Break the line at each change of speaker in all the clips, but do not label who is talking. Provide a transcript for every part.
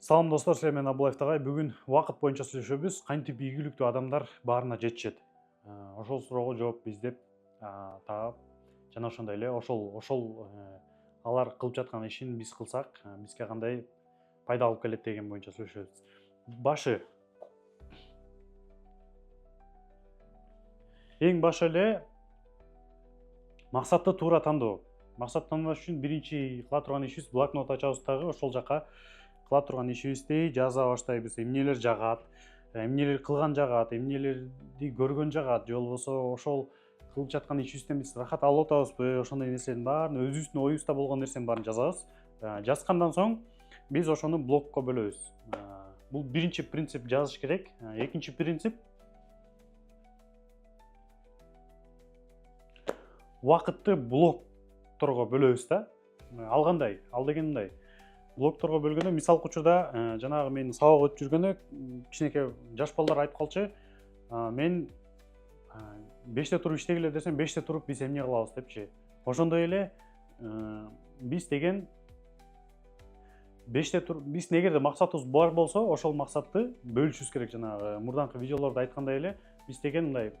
Салам достор, силер менен Абылаев тагай. Бүгүн убакыт боюнча сүйлөшөбүз. Кантип ийгиликтүү адамдар баарына жетишет? Ошол суроого жооп издеп таап, жана ошондой эле ошол алар кылып жаткан ишин биз кылсак, бизге кандай пайда алып келет деген боюнча сүйлөшөбүз. Эң башы эле максатты туура тандоо. Максат тандаш үчүн биринчи кыла турган ишибиз блокнот ачабыз дагы ошол жака кыла турган ишибизди жаза баштайбыз. Эмнелер жагат, эмнелер кылган жагат, эмнелерди көргөн жагат, же болбосо ошол кылып жаткан ишибизден биз рахат алып атабызбы, ошондой нерсенин баарын өзүбүздүн оюбузда болгон нерсенин баарын жазабыз. Жазгандан соң биз ошону блокко бөлөбүз. Бул биринчи принцип, жазыш керек. Экинчи принцип убакытты блокторго бөлөбүз да. Ал кандай? Ал деген мындай. Блокторго бөлгөндө, мисалкы учурда жанагы мен сабак өтүп жүргөндө кичинекей жаш балдар айтып калчу, мен 5-те туруп иштегиле десем, 5-те туруп биз эмне кылабыз депчи. Ошондой эле биз деген 5-те туруп, биз эгерде максатыбыз бар болсо, ошол максатты бөлүшүбүз керек. Жанагы мурдаңкы видеолордо айткандай эле, биз деген мындай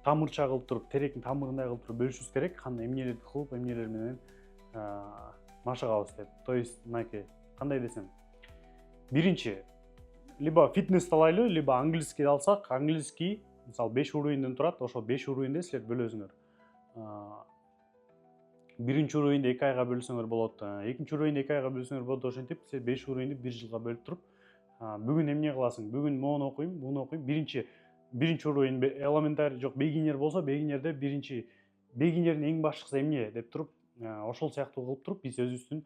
тамырча кылып туруп, теректин тамырындай кылып туруп бөлүшүбүз керек. Кандай эмнелерди кылып, эмнелер менен машыгабыз деп. То есть мынакей, кандай десем, биринчи либо фитнести алайлы, либо английский алсак, английский мисалы 5 уровеньден турат, ошол 5 уровеньде силер бөлөсүңөр. Биринчи уровеньде 2 айга бөлсөңөр болот, экинчи уровеньде 2 айга бөлсөңөр болот. Ошентип силер 5 уровеньди 1 жылга бөлүп туруп, бүгүн эмне кыласың? Бүгүн моуну окуйм, буну окуйм. Биринчи уровень элементарий жок, бегинер болсо, бегинерде бегинердин эң башкысы эмне деп туруп, ошол сыяктуу кылып туруп биз өзүбүздүн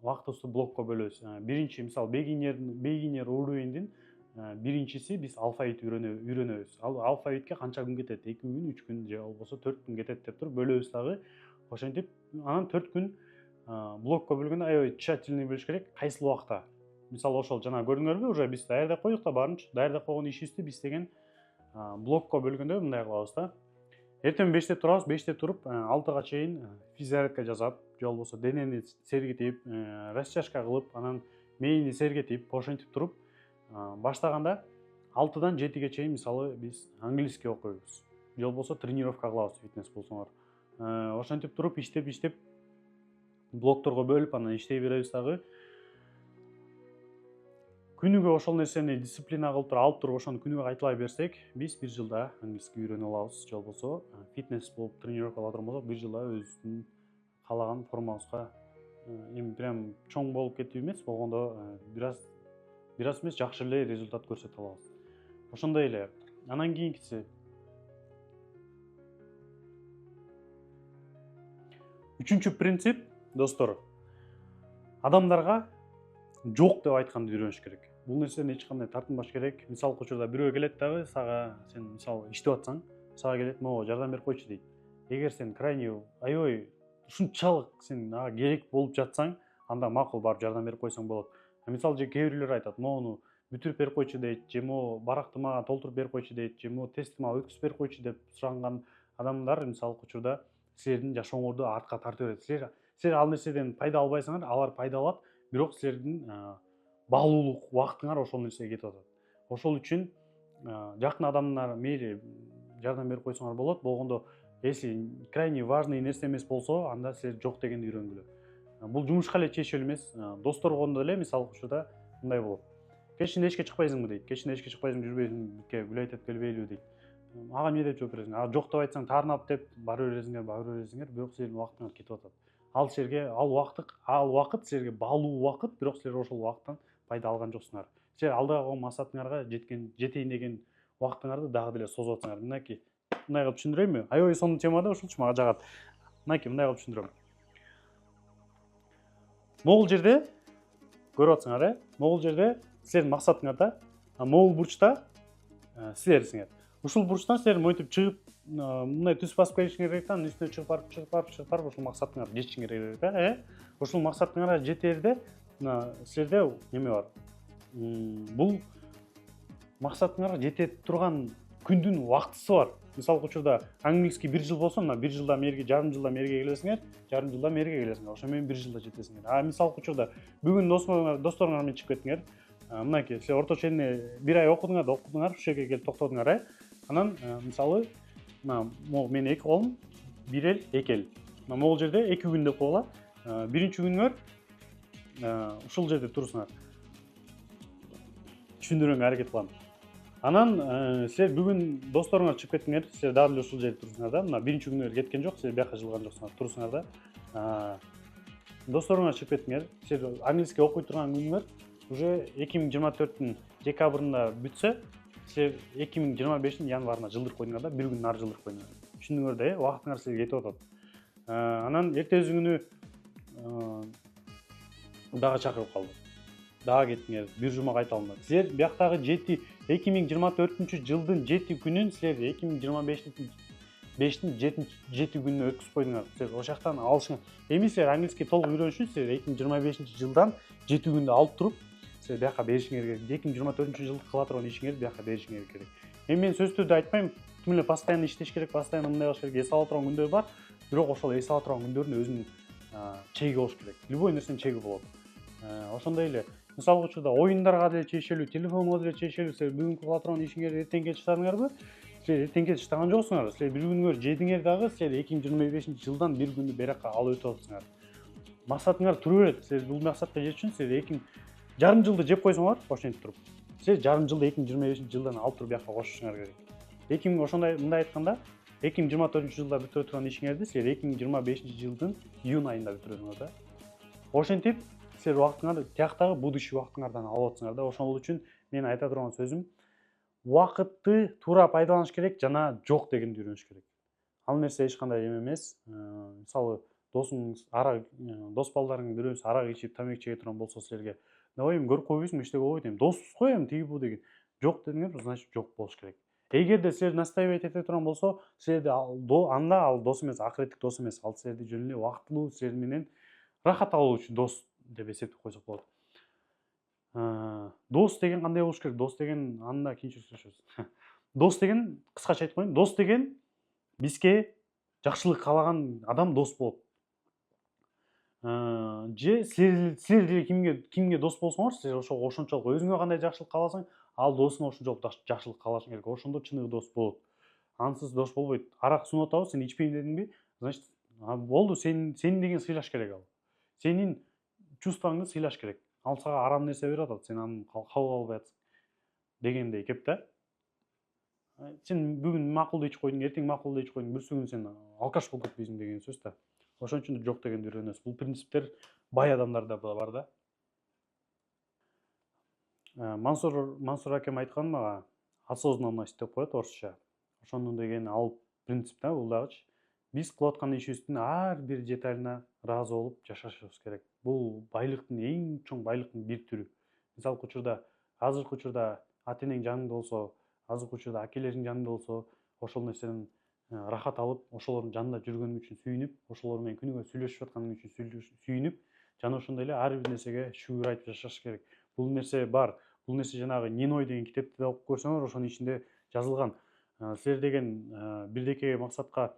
убактыбызды блокко бөлөбүз. Биринчи мисалы бегинер уровеньдин биринчиси биз алфавит үйрөнөбүз. Ал алфавитке канча күн кетет? 2 күн, 3 күн же болбосо 4 күн кетет деп туруп бөлөбүз дагы. Ошентип анан 4 күн блокко бөлгөндө аябай тщательный болуш керек. Кайсыл убакта? Мисалы ошол жана көрдүңөрбү, уже биз даярдап койдук да баарынчы. Даярдап койгон ишибизди биз деген блокко бөлгөндө мындай кылабыз да. Эртең 5-те турабыз, 5-те туруп 6-га чейин физзарядка жасап, же болбосо денени сергитип, растяжка кылып, анан мээни сергитип, ошентип туруп баштаганда 6-дан 7-ге чейин мисалы биз английский окуйбуз. Же болбосо тренировка кылабыз, фитнес болсоңор. Ошентип туруп иштеп блокторго бөлүп, анан иштей беребиз дагы. Күнүгө ошол нерсени дисциплина кылып алып туруп, ошону күнүгө кайталай берсек, биз 1 жылда английский үйрөнүп алабыз. Же болбосо фитнес болуп тренировка кыла турган болсок, 1 жылда өзүбүздүн каалаган формабызга эми прям чоң болуп кетип эмес, болгондо бир аз эмес, жакшы эле результат көрсөтө алабыз. Ошондой эле. Анан кийинкиси үчүнчү принцип, достор, адамдарга жок деп айтканды үйрөнүш керек. Бул нерседен эч кандай тартынбаш керек. Мисалкы учурда бирөө келет дагы сага, сен мисалы иштеп атсаң, сага келет, могу жардам берип койчу дейт. Эгер сен крайне аябай ушунчалык сен ага керек болуп жатсаң, анда макул барып жардам берип койсоң болот. Мисалы же кээ бирлер айтат, могуну бүтүрүп берип койчу дейт, же могу баракты мага толтуруп берип койчу дейт, же могу тестти мага өткүзүп берип койчу деп суранган адамдар мисалкы учурда силердин жашооңорду артка тартып берет. Силер ал нерседен пайда албайсыңар, алар пайда алат, бирок силердин баалуулук убактыңар ошол нерсеге кетип атат. Ошол үчүн жакын адамдар мейли жардам берип койсоңор болот. Болгондо, если крайне важный нерсе эмес болсо, анда силер жок дегенди үйрөнгүлө. Бул жумушка эле чечилүү эмес, досторгондо эле мисалкы учурда мындай болот. Кечинде эшикке чыкпайсыңбы дейт. Кечинде эшикке чыкпайсың, жүрбөйсүңбү, гүл айтып келбейлиби дейт. Ага эмне деп жооп бересиң? Жок деп айтсаң, таарынап деп бара бересиңер, бирок силердин убактыңар кетип атат. Ал убакыт силерге баалуу убакыт, бирок силер ошол убакыттан пайда алган жоксуңар. Силер алдыга койгон максатыңарга жетейин деген убактыңарды дагы деле созуп атсыңар. Мынакей, мындай кылып түшүндүрөйүнбү? Аябай сонун темада, ушулчу мага жагат. Мынакей, мындай кылып түшүндүрөм. Могул жерде көрүп атсыңар, могул жерде силердин максатыңарда, могул бурчта силерсиңер. Ушул бурчтан силер монтип чыгып, мындай түз басып келишиңер керек да, анын үстүнө чыгып барып ушул максатыңарга жетишиңер керек да. Ушул максатыңарга жетерде силерде неме бар. Бул максатыңарга жете турган күндүн убактысы бар. Мисалга учурда английский 1 жыл болсо, мына 1 жылда мерге, жарым жылда мерге келесиңер, жарым жылда мерге келесиңер. Ошо менен 1 жылда жетесиңер. А мисалга учурда бүгүн досторуңар менен чыгып кеттиңер. Мынакей, силер орточо эмне 1 ай окудуңар, ушул жерге келип токтодуңар, Анан мисалы могу менин 2 колум 1 эл, 2 эл. Могул жерде 2 күн деп койгула. Биринчи күнүңөр ушул жерде турусуңар. Түшүндүрүүгө аракет кылам. Анан силер бүгүн досторуңар чыгып кеттиңер, силер дагы эле ушул жерде турсуңар да. Мына биринчи күнүңөр кеткен жок, силер бияка жылган жоксуңар, турсуңар да. Досторуңар чыгып кеттиңер, силер английский окуй турган күнүңөр уже 2024-түн декабрында бүтсө, силер 2025-тин январына жылдырып койдуңар да, бир күн нары жылдырып койдуңар. Түшүндүңөр да, убактыңар силерге кетип атат. Анан эртеси күнү дагы чакырып калды. Дагы кеттиңер, бир жума кайталыңар. Силер бияктагы 2024 жылдын 7 күнүн силер 2025-тин 7 күнүнө өткүзүп койдуңар. Силер ошол жактан алышыңар. Эми силер английский толук үйрөнүш үчүн силер 2025-жылдан 7 күндү алып туруп, силер бияка беришиңер керек. 2024-жылды кыла турган ишиңерди бияка беришиңер керек. Эми мен сөзсүз түрдө айтпайм, тим эле постоянно иштеш керек, постоянно мындай кылыш керек, эс ала турган күндөр бар. Бирок ошол эс ала турган күндөрдүн өзүнүн чеги болуш керек. Любой нерсенин чеги болот. Ошондой эле мисалга учурда оюндарга деле чечелүү, телефонго деле чечелүү. Силер бүгүнкү кыла турган ишиңерди эртеңге чыгардыңарбы? Силер эртеңге чыган жоксуңар. Силер бир күнүңөр жедиңер дагы, силер 2025-жылдан бир күндү беракка алып өтүп атасыңар. Максатыңар тура берет. Силер бул максатка жетиш үчүн силер жарым жылды жеп койсоңор, ошентип туруп. Силер жарым жылды 2025-жылдан алып туруп бияка кошушуңар керек. Ошондой мындай айтканда, 2024-жылда бүтүрө турган ишиңерди силер 2025-жылдын июнь айында бүтүрөсүңөр да. Ошентип силер убактыңарды тияктагы будущий убактыңардан алып атсыңар да. Ошол үчүн мен айта турган сөзүм, убакытты туура пайдаланыш керек жана жок дегенди үйрөнүш керек. Ал нерсе эч кандай эме эмес. Мисалы досуңуз дос балдарыңдын бирөөсү арак ичип, тамак чеге турган болсо силерге, давай эми көрүп койбойсуңбу, эчтеке болбойт, эми досбуз го, эми тиги бу деген. Жок дедиңер, значит жок болуш керек. Эгерде силер настаивать эте турган болсо, силерди анда ал дос эмес, акыреттик дос эмес. Ал силерди жөн эле убактылуу силер менен рахат алуу үчүн дос деп эсептеп койсок болот. Дос деген кандай болуш керек? Дос деген анда кийинчерээк сүйлөшөбүз. Дос деген, кыскача айтып коеюн, дос деген бизге жакшылык каалаган адам дос болот. Же силер деле кимге дос болсоңор, силер ошончолук өзүңө кандай жакшылык кааласаң, ал досуңа ошончолук жакшылык каалашың керек. Ошондо чыныгы дос болот. Ансыз дос болбойт. Арак сунуп атабы, сен ичпейм дедиңби? Значит, болду, сени деген сыйлаш керек ал. Сенин чувствоңду сыйлаш керек. Ал сага арам нерсе берип атат, сен аны кабыл албай атсың дегендей кеп да. Сен бүгүн макулду ичип койдуң, эртең макулду ичип койдуң, бүрсү күнү сен алкаш болуп кетпейсиң деген сөз да. Ошон үчүн жок дегенди үйрөнөбүз. Бул принциптер бай адамдарда бар да. Мансур акем айткан мага, осознанность деп коет орусча. Ошону деген ал принцип да, бул дагычы. Биз кылып аткан ишибиздин ар бир деталына ыраазы болуп жашашыбыз керек. Бул байлыктын эң чоң байлыктын бир түрү. Мисалга учурда, азыркы учурда ата энең жаныңда болсо, азыркы учурда акелериң жаныңда болсо, ошол нерседен рахат алып, ошолордун жанында жүргөнүң үчүн сүйүнүп, ошолор менен күнүгө сүйлөшүп атканың үчүн сүйүнүп, жана ошондой эле ар бир нерсеге шүгүр айтып жашаш керек. Бул нерсе бар. Бул нерсе жанагы Ниной деген китепти да окуп көрсөңөр, ошонун ичинде жазылган. Силер деген бирдеке максатка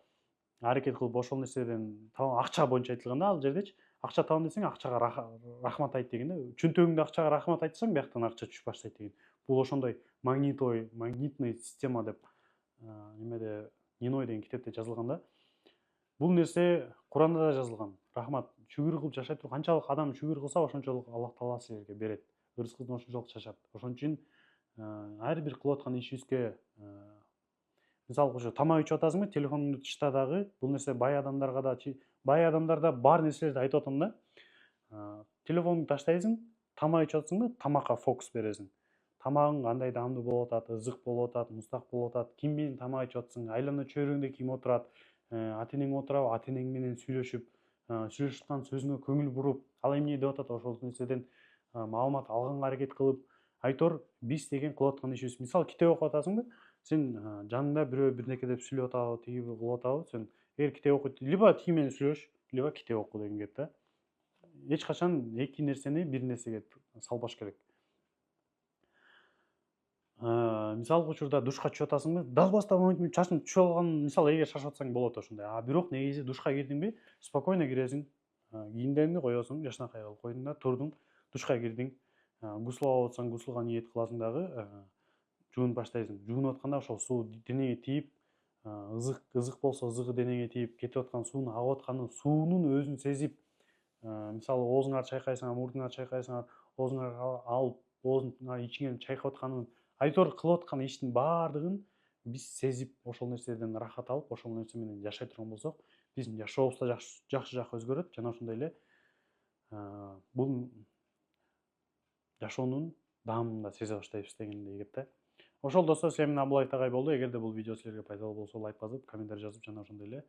аракет кылып, ошол нерседен акча боюнча айтылган да ал жердечи. Акча табам десең, акчага рахмат айт деген да. Чөнтөгүңдө акчага рахмат айтсаң, бияктан акча түшүп баштайт деген. Бул ошондой магнитный система деп немеде Ниной деген китепте жазылган да. Бул нерсе Куранда да жазылган. Рахмат, шүгүр кылып жашай туруп, канчалык адам шүгүр кылса, ошончолук Аллах Таала силерге берет. Ырыскыңыз ошончолук чачат. Ошон үчүн ар бир кылып аткан ишибизге, мисалга ошо тамак ичип атасыңбы, телефонуңду тышта дагы, бул нерсе бай адамдарда бар нерселерди айтып атам да. Телефонуңду таштайсың, тамак ичип атасыңбы, тамакка фокус бересиң. Тамагың кандай даамдуу болуп атат, ызык болуп атат, мустак болуп атат, ким менен тамак ичип атасың, айлана чөйрөңдө ким отурат, ата энең отурабы, ата энең менен сүйлөшүп аткан сөзүңө көңүл буруп, ал эмне деп атат, ошол нерседен маалымат алганга аракет кылып, айтор биз деген кылып аткан ишибиз. Мисалы китеп окуп атасыңбы, сен жаныңда бирөө бирнеке деп сүйлөп атабы, тиги кылып атабы, сен эгер китеп окуйт, либо тиги менен сүйлөш, либо китеп оку деген кеп да. Эч качан эки нерсени бир нерсеге салбаш керек. мисалғы учурда душка түшүп атасыңбы, дагыбастан момент чачың түшүп алган, мисалы эгер шашып атсаң болот ошондой. А бирок негизи душка кирдиңби, спокойно киресиң, кийимдериңди коесуң, жашынакай кылып койдуң да, турдуң, душка кирдиң, гусул алып атсаң, гусулга ниет кыласың дагы, жуунуп баштайсың. Жуунуп атканда ошол суу денеге тийип, ызык болсо ызыгы денеге тийип, кетип аткан суунун агып атканын, суунун өзүн сезип, мисалы оозуңарды чайкайсың, мурдуңарды чайкайсың, оозуңарга алып, оозуңа ичиңен чайкап атканын, айтор кылып аткан иштин баардыгын биз сезип, ошол нерседен рахат алып, ошол нерсе менен жашай турган болсок, биздин жашообуз да жакшы жакка өзгөрөт жана ошондой эле бул жашоонун даамын да сезе баштайбыз дегендей кеп да. Ошол достор, сен менен Абылай Тагай болду. Эгерде бул видео силерге пайдалуу болсо, лайк басып, комментарий жазып, жана ошондой эле